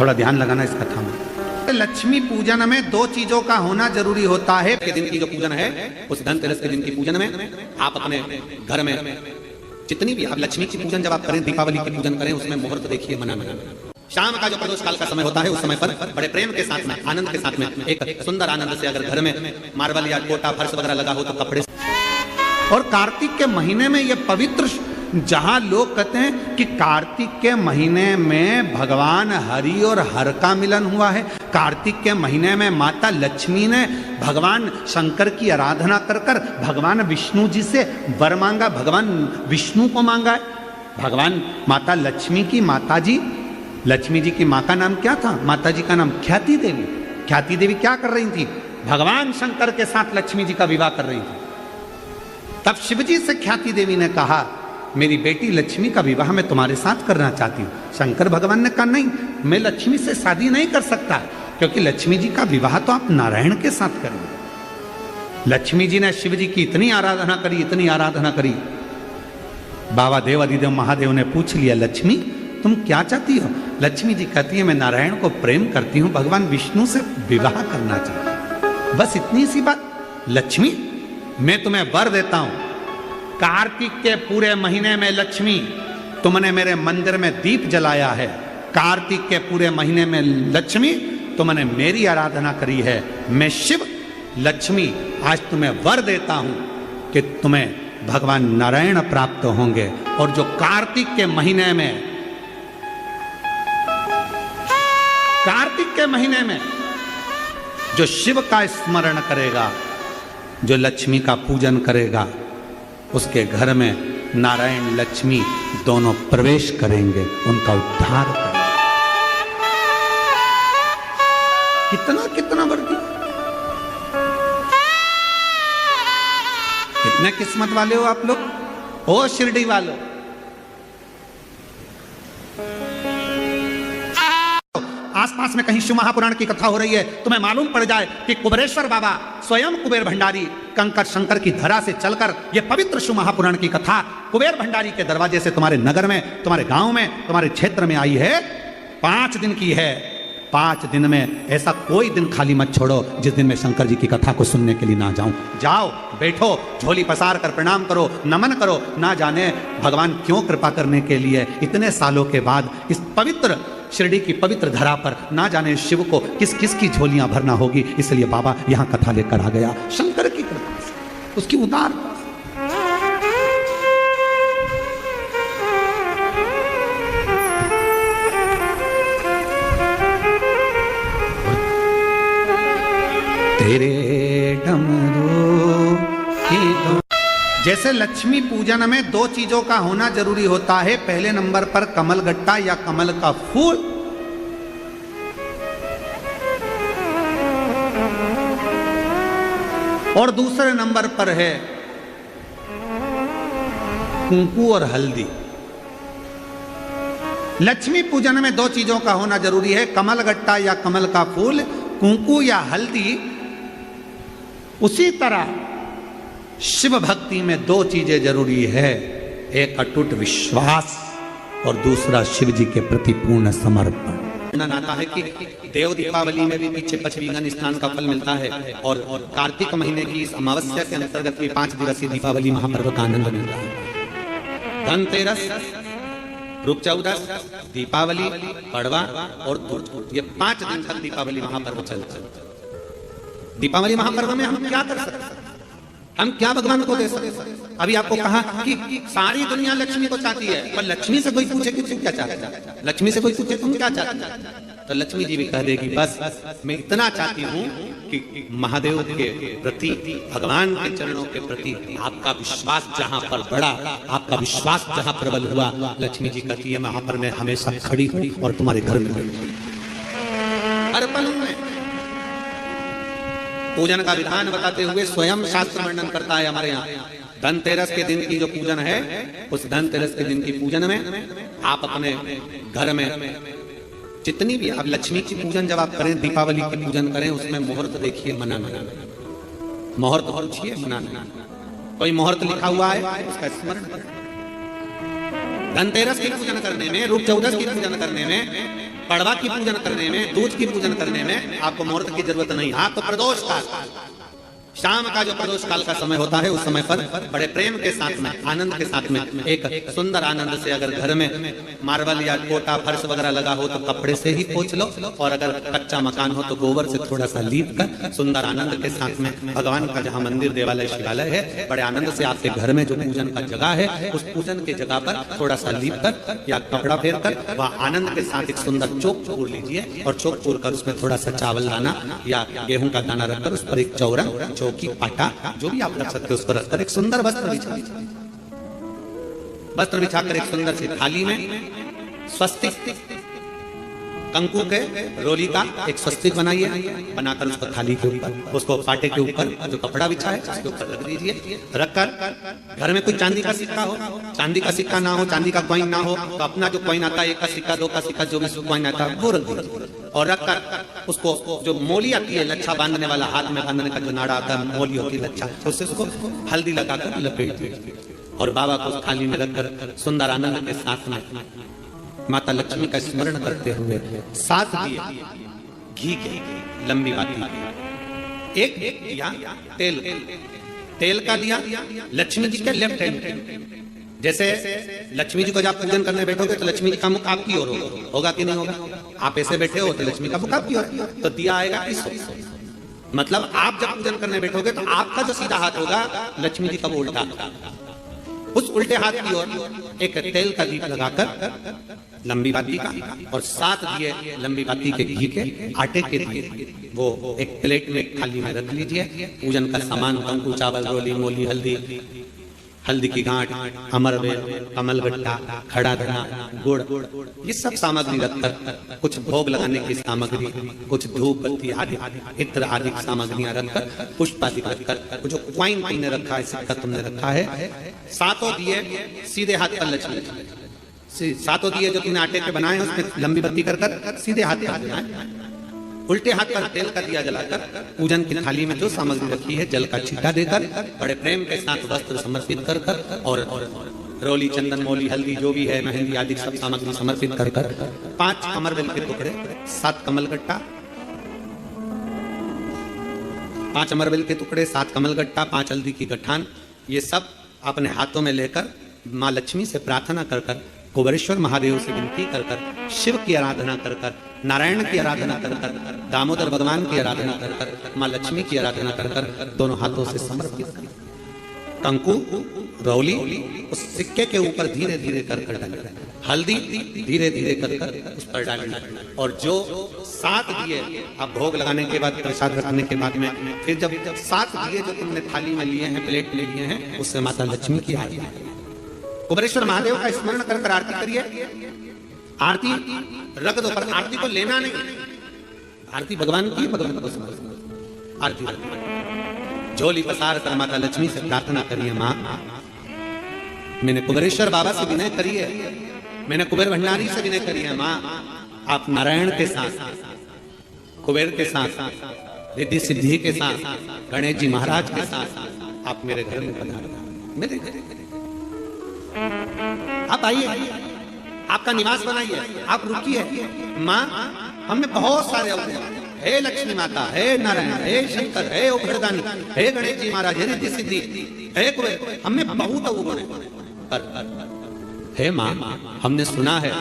थोड़ा ध्यान लगाना इस कथा में। लक्ष्मी पूजन में दो चीजों का होना जरूरी होता है। के दिन की जो पूजन है, उस धनतेरस के दिन की पूजन में आप अपने घर में जितनी भी आप लक्ष्मी की पूजन जब आप करें, दीपावली की पूजन करें, उसमें मुहूर्त देखिए मनाना। शाम का जो प्रदोष काल का समय होता है, उस समय पर बड़े प्रेम के साथ में, आनंद के साथ में, एक सुंदर आनंद से अगर घर में मार्बल या कोटा फर्श वगैरह लगा हो तो कपड़े। और कार्तिक के महीने में ये पवित्र, जहां लोग कहते हैं कि कार्तिक के महीने में भगवान हरि और हर का मिलन हुआ है। कार्तिक के महीने में माता लक्ष्मी ने भगवान शंकर की आराधना कर कर भगवान विष्णु जी से वर मांगा, भगवान विष्णु को मांगा है। भगवान माता लक्ष्मी की माता जी, लक्ष्मी जी की माँ का नाम क्या था? माता जी का नाम ख्याति देवी। ख्याति देवी क्या कर रही थी? भगवान शंकर के साथ लक्ष्मी जी का विवाह कर रही थी। तब शिवजी से ख्याति देवी ने कहा, मेरी बेटी लक्ष्मी का विवाह मैं तुम्हारे साथ करना चाहती हूँ। शंकर भगवान ने कहा, नहीं, मैं लक्ष्मी से शादी नहीं कर सकता, क्योंकि लक्ष्मी जी का विवाह तो आप नारायण के साथ करेंगे। लक्ष्मी जी ने शिव जी की इतनी आराधना करी, इतनी आराधना करी। बाबा देव अधिदेव महादेव ने पूछ लिया, लक्ष्मी तुम क्या चाहती हो? लक्ष्मी जी कहती है, मैं नारायण को प्रेम करती हूँ, भगवान विष्णु से विवाह करना चाहती हूँ। बस इतनी सी बात। लक्ष्मी मैं तुम्हें वर देता हूं, कार्तिक के पूरे महीने में लक्ष्मी तुमने मेरे मंदिर में दीप जलाया है, कार्तिक के पूरे महीने में लक्ष्मी तुमने मेरी आराधना करी है, मैं शिव लक्ष्मी आज तुम्हें वर देता हूं कि तुम्हें भगवान नारायण प्राप्त होंगे। और जो कार्तिक के महीने में, कार्तिक के महीने में जो शिव का स्मरण करेगा, जो लक्ष्मी का पूजन करेगा, उसके घर में नारायण लक्ष्मी दोनों प्रवेश करेंगे, उनका उद्धार करेंगे। कितना कितना बढ़ती, कितने किस्मत वाले हो आप लोग, ओ शिरडी वालों। आसपास में कहीं शिव महापुराण की कथा हो रही है, तुम्हें मालूम पड़ जाए कि कुबेरेश्वर बाबा स्वयं कुबेर भंडारी कंकर शंकर की धरा से चलकर ये पवित्र शिव महापुराण की कथा कुबेर भंडारी के दरवाजे से तुम्हारे नगर में, तुम्हारे गांव में, तुम्हारे क्षेत्र में आई है। 5 दिन की है। 5 दिन में ऐसा कोई दिन खाली मत छोड़ो जिस दिन मैं शंकर जी की कथा को सुनने के लिए ना जाऊं। जाओ, बैठो, झोली पसार कर प्रणाम करो, नमन करो। ना जाने भगवान क्यों कृपा करने के लिए इतने सालों के बाद इस पवित्र शिरडी की पवित्र धरा पर ना जाने शिव को किस किस की झोलियां भरना होगी। इसलिए बाबा यहां कथा लेकर आ गया। शंकर की कृपा से, उसकी उदार तेरे डमरू की। जैसे लक्ष्मी पूजन में 2 चीजों का होना जरूरी होता है। पहले नंबर पर कमल गट्टा या कमल का फूल, और दूसरे नंबर पर है कुंकू और हल्दी। लक्ष्मी पूजन में 2 चीजों का होना जरूरी है, कमल गट्टा या कमल का फूल, कुंकू या हल्दी। उसी तरह शिव भक्ति में 2 चीजें जरूरी है, एक अटूट विश्वास और दूसरा शिव जी के प्रति पूर्ण समर्पण। आता है कि देव दीपावली में भी पीछे पचवीगन स्नान का फल मिलता है, और कार्तिक महीने की इस अमावस्या के अंतर्गत भी 5 दिवसीय दीपावली महापर्व का आनंद मिलता है। धनतेरस, रूप चौदस, दीपावली, पड़वा और दूज, ये 5 दिन तक दीपावली महापर्व चलता है। दीपावली महापर्व में हम क्या कर सकते हैं? हम क्या भगवान को दे सकते हैं? अभी आपको कहा कि सारी दुनिया लक्ष्मी को चाहती है, पर लक्ष्मी से कोई पूछे कि तुम क्या चाहते हो, लक्ष्मी से कोई पूछे तुम क्या चाहते हो, तो लक्ष्मी जी भी कह देगी, बस मैं इतना चाहती हूँ कि महादेव के प्रति, भगवान के चरणों के प्रति आपका विश्वास जहाँ पर बढ़ा, आपका विश्वास जहाँ प्रबल हुआ, लक्ष्मी जी कहती है मैं वहां पर मैं हमेशा खड़ी हूँ और तुम्हारे घर में हर पल में। पूजन का विधान बताते हुए स्वयं शास्त्र वर्णन करता है हमारे यहाँ। धनतेरस के दिन की जो पूजन है, उस धनतेरस के दिन की पूजन में आप अपने घर में जितनी भी आप लक्ष्मी की पूजन जब आप करें, दीपावली की पूजन करें, उसमें मुहूर्त देखिए, मनाना, मुहूर्त पूछिए, मनाना। कोई मुहूर्त लिखा हुआ है उसका स्मरण करें। धनतेरस की पूजन करने में, रूप चौदस की पूजन करने में पड़वा की पूजन करने में, दूध की पूजन करने में आपको मुहूर्त की जरूरत नहीं। हाँ, तो प्रदोष काल, शाम का जो प्रदोष काल का समय होता है, उस समय पर बड़े प्रेम के साथ में, आनंद के साथ में, एक सुंदर आनंद से, अगर घर में मार्बल या कोटा फर्श वगैरह लगा हो तो कपड़े से ही पोंछ लो, और अगर कच्चा मकान हो तो गोबर से थोड़ा सा लीप कर सुंदर आनंद के साथ में भगवान का जहाँ मंदिर, देवालय, शिवालय है, बड़े आनंद से आपके घर में जो पूजन का जगह है, उस पूजन की जगह पर थोड़ा सा लीप कर या कपड़ा फेर कर वह आनंद के साथ एक सुंदर चौक चूर लीजिए, और चौक चूर कर उसमें थोड़ा सा चावल दाना या गेहूं का दाना रखकर उस पर एक चौरंग, चौकी, पाटा, जो भी आप रख सकते हो, उस पर रखकर एक सुंदर वस्त्र बिछाकर एक सुंदर सी थाली में स्वस्तिक, कंकु के रोली का एक स्वस्तिक बनाइए, बनाकर उसको थाली के ऊपर, उसको पाटे के ऊपर जो कपड़ा बिछा है उसके ऊपर रख दीजिए। रखकर घर में कोई चांदी का सिक्का हो, चांदी का सिक्का ना हो, चांदी का कॉइन ना हो, तो अपना जो कॉइन आता है, 1 का सिक्का, 2 का सिक्का, जो भी कॉइन आता है वो रख दीजिए। और रखकर उसको जो मोली आती है, लच्छा बांधने वाला, हाथ में बांधने का जो नाड़ा आता है, मोली होती है लच्छा, उससे उसको हल्दी लगाकर लपेट दीजिए, और बाबा को उस थाली में रखकर सुंदर आनंद के साथ में माता लक्ष्मी का स्मरण करते हुए 7 दिए घी के, लंबी बाती, एक दिया तेल का दिया लक्ष्मी जी के लेफ्ट हैंड। जैसे लक्ष्मी जी को जब पूजन करने बैठोगे तो लक्ष्मी जी का मुख आपकी ओर होगा कि नहीं होगा? आप ऐसे बैठे हो तो लक्ष्मी का मुख आपकी ओर, तो दिया आएगा इस ओर। मतलब आप जब पूजन करने बैठोगे तो आपका जो सीधा हाथ होगा, लक्ष्मी जी का वो उल्टा, उस उल्टे हाथ की ओर एक तेल का दीप लगाकर लंबी बाती का, और 7 दिए लंबी बाती के घी के, आटे के दिए, वो एक प्लेट में, थाली में रख लीजिए। पूजन का सामान, कंकु, चावल, रोली, मोली, हल्दी की गांठ, अमरवेल, कमलगट्टा, खड़ा धना, गुड़, ये सब सामग्री रखकर, कुछ भोग लगाने की सामग्री, कुछ धूप बत्ती आदि इत्र आदि सामग्रियां रखकर, पुष्प आदि रखकर, जो कॉइन तुमने रखा है, सिक्का तुमने रखा है, 7 दिए सीधे हाथ पर लक्ष्मी, 7 दिए जो तुमने आटे के बनाए हैं उसमें लंबी बत्ती कर सीधे हाथ पर बनाए, उल्टे हाथ पर तेल का दिया जलाकर पूजन की थाली में जो सामग्री रखी है जल का छींटा देकर, बड़े प्रेम के साथ वस्त्र समर्पित कर कर, और रोली, चंदन, मोली, हल्दी जो भी है, मेहंदी आदि सब सामग्री समर्पित कर कर, 5 अमरवेल के टुकड़े, 7 कमलगट्टा, 5 अमरवेल के टुकड़े, 7 कमलगट्टा, 5 हल्दी की गठान, ये सब अपने हाथों में लेकर माँ लक्ष्मी से प्रार्थना कर कर, कुबेरेश्वर महादेव से विनती कर कर, शिव की आराधना कर कर, नारायण की आराधना कर कर, दामोदर भगवान की आराधना कर कर, माँ लक्ष्मी की आराधना कर कर, दोनों हाथों से समर्पित कर, कंकु, रौली उस सिक्के के ऊपर धीरे धीरे कर कर डालना, हल्दी धीरे धीरे कर कर उस पर डालना, और जो 7 दिए आप भोग लगाने के बाद, प्रसाद रखने के बाद में, फिर जब 7 दिए जो तुमने थाली में लिए हैं, प्लेट में लिए हैं, उससे माता लक्ष्मी की आरती, कुबेरेश्वर महादेव का स्मरण कर कर आरती करिए। आरती रख दो, पर आरती को लेना नहीं, आरती भगवान की, भगवान को समर्पित, आरती रख, झोली पसार कर माता लक्ष्मी से प्रार्थना करिए, माँ मैंने कुबेरेश्वर बाबा से विनय करी है, मैंने कुबेर भंडारी से विनय करी है, माँ आप नारायण के साथ, कुबेर के साथ, रिद्धि सिद्धि के साथ, गणेश जी महाराज के साथ आप मेरे घर में पधारो, मेरे घर आप आइए, आपका निवास बनाइए, आप रुकिए। माँ हमें बहुत सारे अवगुण, हे लक्ष्मी माता, हे नारायण, हे शंकर, हे उग्रदानी, हे गणेश जी महाराज, हे रिद्धि सिद्धि, हे कुबेर, हमें बहुत अवगुण है, हे माँ हमने सुना है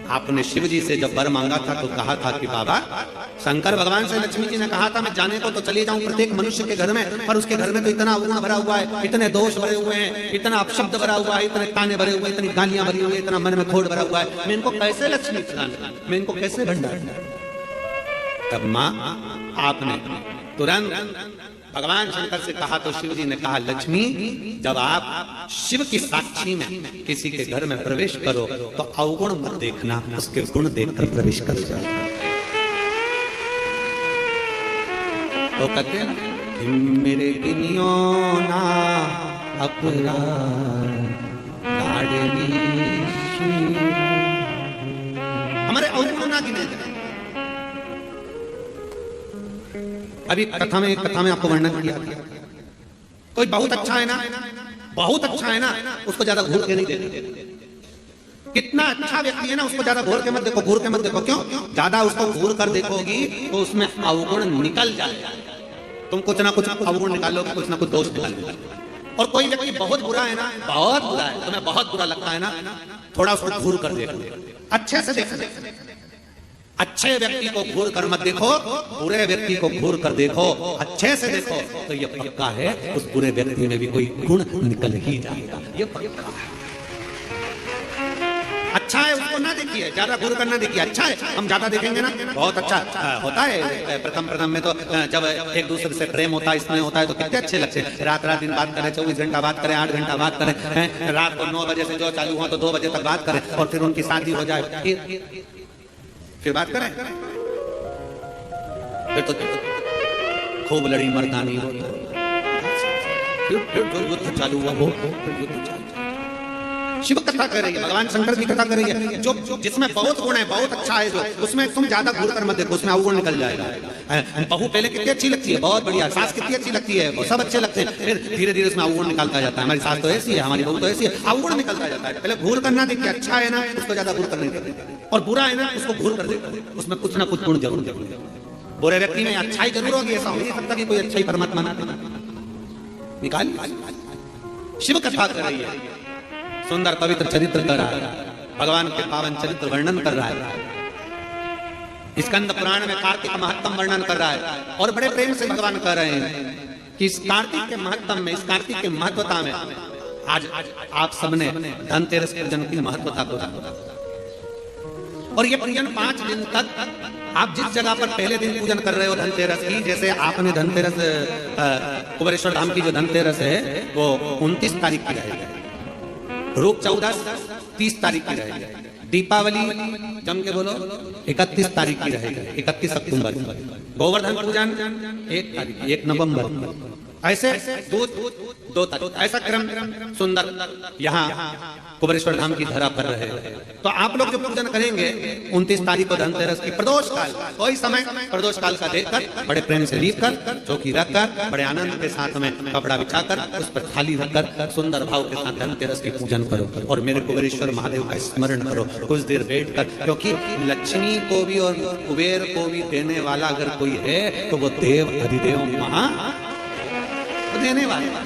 आपने शिव जी से जब वर मांगा था तो कहा था कि बाबा, शंकर भगवान से लक्ष्मी जी ने कहा था मैं जाने को तो चली जाऊं प्रत्येक मनुष्य के घर में, पर उसके घर में तो इतना अवगुण भरा हुआ है, इतने दोष भरे हुए हैं, इतना अपशब्द भरा हुआ है, इतने ताने भरे हुए, इतनी गालियां भरी हुई, इतना मन में खोट भरा हुआ है, मैं इनको कैसे लक्ष्मी खिलाऊं, मैं इनको कैसे भंडार। तब माँ आपने तुरंत भगवान शंकर से कहा तो शिव जी ने कहा, लक्ष्मी जब आप शिव की साक्षी में किसी के घर में प्रवेश करो तो अवगुण मत देखना, उसके गुण देखकर प्रवेश कर जाओ। तो कहते हैं मेरे गिनियो ना अपराध, हमारे अवगुण ना गिने जाए। अभी कथा में आपको वर्णन किया, कोई बहुत अच्छा है ना, बहुत अच्छा है ना, उसको ज्यादा घूर के नहीं देते, कितना अच्छा व्यक्ति है ना, उसको ज्यादा घूर के मत देखो, घूर के मत देखो। क्यों? ज्यादा उसको घूर कर देखोगी तो उसमें अवगुण निकल जाएगा। तुम कुछ ना कुछ अवगुण निकालोगे, कुछ ना कुछ दोष निकालोगे। और कोई व्यक्ति बहुत बुरा है ना, बहुत बुरा है, तुम्हें बहुत बुरा लगता है ना, थोड़ा उसको घूर कर देखो, अच्छे से देखो। अच्छे व्यक्ति को घूर कर मत देखो, बुरे व्यक्ति को घूर कर देखो, अच्छे से देखो, तो ये पक्का है उस बुरे व्यक्ति में भी कोई गुण निकल ही जाएगा। ये पक्का है। अच्छा है उसको ना देखिए, ज्यादा घूर करना देखिए। अच्छा है, हम ज्यादा देखेंगे ना, बहुत अच्छा होता है। प्रथम में तो जब एक दूसरे से प्रेम होता है, इसमें होता है, तो कितने अच्छे लगते हैं। रात दिन बात करें, 24 घंटा बात करें, 8 घंटा बात करें, रात को 9 बजे से जो चालू हुआ तो 2 बजे तक बात करें, और फिर उनकी शादी हो जाए, फिर बात करें, फिर तो खूब लड़ी मर्दानी हो, फिर जो युद्ध चालू हुआ वो युद्ध चालू। शिव कथा कर रही है, भगवान शंकर की कथा कर रही है, जो जिसमें बहुत गुण है, बहुत अच्छा है, जो उसमें तुम ज्यादा घूर कर मत देखो, उसमें अवगुण निकल जाएगा। बहू पहले कितनी अच्छी लगती है, बहुत बढ़िया, सास कितनी अच्छी लगती है, वो सब अच्छे लगते हैं, फिर धीरे धीरे उसमें अवगुण निकलता जाता है। हमारी सास तो ऐसी है, हमारी बहू तो ऐसी है, अवगुण निकलता जाता है। पहले घूर करना देखिए, अच्छा है ना उसको ज्यादा घूर करने देते, और बुरा है ना उसको घूर कर देते, उसमें कुछ ना कुछ गुण जरूर जरूर। बुरे व्यक्ति में अच्छाई जरूर होगी, ऐसा हो नहीं सकता कि कोई अच्छाई परमात्मा ना निकाल। शिव कथा कर रही है, सुंदर पवित्र चरित्र कर रहा है, भगवान के पावन चरित्र वर्णन कर रहा है। स्कंद पुराण में कार्तिक महत्तम वर्णन कर रहा है, और बड़े प्रेम से भगवान कह रहे हैं कि इस कार्तिक के महत्तम में, इस कार्तिक के महत्वता में आज आप सबने धनतेरस पूजन की महत्वता को जाना। और ये पूजन 5 दिन तक आप जिस जगह पर पहले दिन पूजन कर रहे हो धनतेरस की, जैसे आपने धनतेरस कुबेरेश्वर धाम की जो धनतेरस है वो 29 तारीख की रहेगी, रूप 14 30 तारीख की रहेगी, दीपावली जम के बोलो 31 तारीख की रहेगी, 31 अक्टूबर, गोवर्धन पूजन 1 तारीख, 1 नवंबर, ऐसे 2 तारीख, ऐसा क्रम सुंदर यहाँ कुबेरेश्वर धाम की धरा पर रहे। तो आप लोग जो पूजन करेंगे 29 तारीख को धनतेरस की, प्रदोष काल, कोई समय प्रदोष काल का देखकर बड़े प्रेम से लीप कर, चौकी रखकर, बड़े आनंद के साथ में कपड़ा बिछाकर, उस पर थाली रखकर सुंदर भाव के साथ धनतेरस की पूजन करो, और मेरे कुबेरेश्वर महादेव का स्मरण करो कुछ देर बैठ कर, क्योंकि लक्ष्मी को भी और कुबेर को भी देने वाला अगर कोई है तो वो देव अधिदेव महा देने वाला।